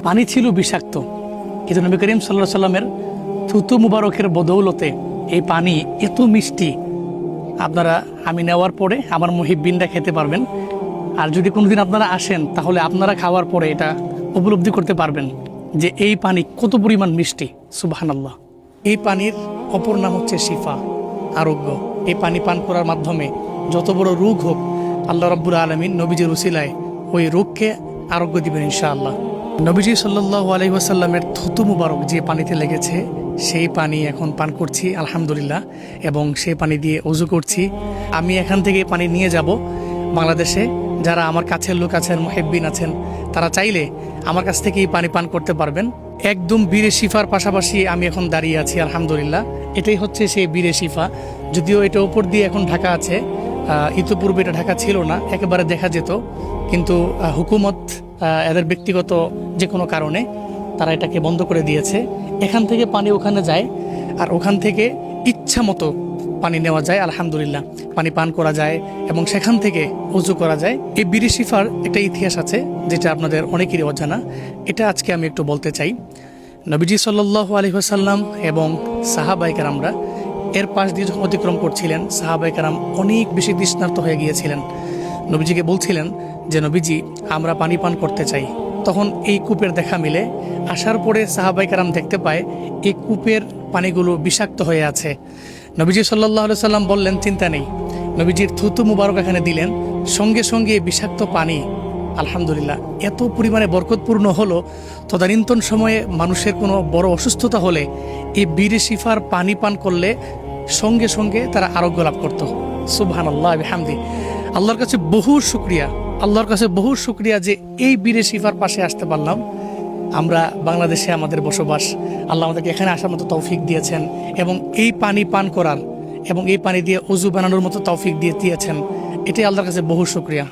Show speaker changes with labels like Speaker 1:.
Speaker 1: পানি ছিল বিষাক্ত, কিন্তু নবী করিম সাল্লাল্লাহু আলাইহি সাল্লামের থুতু মুবারকের বদৌলতে এই পানি এত মিষ্টি। আপনারা আমি নেওয়ার পরে আমার মুহিব্বিনরা খেতে পারবেন। আর যদি কোনোদিন আপনারা আসেন তাহলে আপনারা খাওয়ার পরে এটা উপলব্ধি করতে পারবেন যে এই পানি কত পরিমাণ মিষ্টি। সুবহানাল্লাহ। এই পানির অপর নাম হচ্ছে শিফা, আরোগ্য। এই পানি পান করার মাধ্যমে যত বড় রোগ হোক আল্লাহ রাব্বুল আলামিন নবীজির উসিলায় ওই রোগকে আরোগ্য দিবেন ইনশাআল্লাহ। নবীজি সাল্লাল্লাহু আলাইহি ওয়াসাল্লামের থুতু মুবারক যে পানিতে লেগেছে সেই পানি এখন পান করছি আলহামদুলিল্লাহ, এবং সেই পানি দিয়ে ওযু করছি। আমি এখান থেকে পানি নিয়ে যাব বাংলাদেশে। যারা আমার কাছের লোক আছেন, মুহিব্বিন আছেন, তারা চাইলে আমার কাছ থেকে এই পানি পান করতে পারবেন। একদম বীরে শিফার পাশাপাশি আমি এখন দাঁড়িয়ে আছি আলহামদুলিল্লাহ। এটাই হচ্ছে সেই বীরে শিফা। যদিও এটা উপর দিয়ে এখন ঢাকা আছে, ইতিপূর্বে এটা ঢাকা ছিল না, একেবারে দেখা যেত, কিন্তু হুকুমত এদের ব্যক্তিগত যে কোনো কারণে তারা এটাকে বন্ধ করে দিয়েছে। এখান থেকে পানি ওখানে যায়, আর ওখান থেকে ইচ্ছা মতো পানি নেওয়া যায় আলহামদুলিল্লাহ, পানি পান করা যায় এবং সেখান থেকে ওযু করা যায়। এই বীরে শিফার একটা ইতিহাস আছে যেটা আপনাদের অনেকেরই অজানা, এটা আজকে আমি একটু বলতে চাই। নবীজি সাল্লাল্লাহু আলাইহি ওয়াসাল্লাম এবং সাহাবায়ে কেরামরা এর পাশ দিয়ে যখন অতিক্রম করছিলেন, সাহাবায়ে কেরাম অনেক বেশি তৃষ্ণার্ত হয়ে গিয়েছিলেন। নবীজিকে বলছিলেন যে নবীজি আমরা পানি পান করতে চাই। তখন এই কূপের দেখা মিলে। আসার পরে সাহাবায়ে কেরাম দেখতে পায় এই কূপের পানিগুলো বিষাক্ত হয়ে আছে। নবীজি সাল্লাল্লাহু আলাইহি সাল্লাম বললেন চিন্তা নেই। নবীজির থুতু মুবারক এখানে দিলেন, সঙ্গে সঙ্গে বিষাক্ত পানি আলহামদুলিল্লাহ এত পরিমাণে বরকতপূর্ণ হলো, তদানীন্তন সময়ে মানুষের কোনো বড় অসুস্থতা হলে এই বীরে শিফার পানি পান করলে সঙ্গে সঙ্গে তারা আরোগ্য লাভ করত। সুবহানাল্লাহ বিহামদি। আল্লাহর কাছে বহু শুকরিয়া, আল্লাহর কাছে বহু শুকরিয়া যে এই বীরে শিফার পাশে আসতে পারলাম। আমরা বাংলাদেশে আমাদের বসবাস, আল্লাহ আমাদেরকে এখানে আসার মতো তৌফিক দিয়েছেন, এবং এই পানি পান করার এবং এই পানি দিয়ে ওযু বানানোর মতো তৌফিক দিয়েছেন। এটাই আল্লাহর কাছে বহু শুকরিয়া।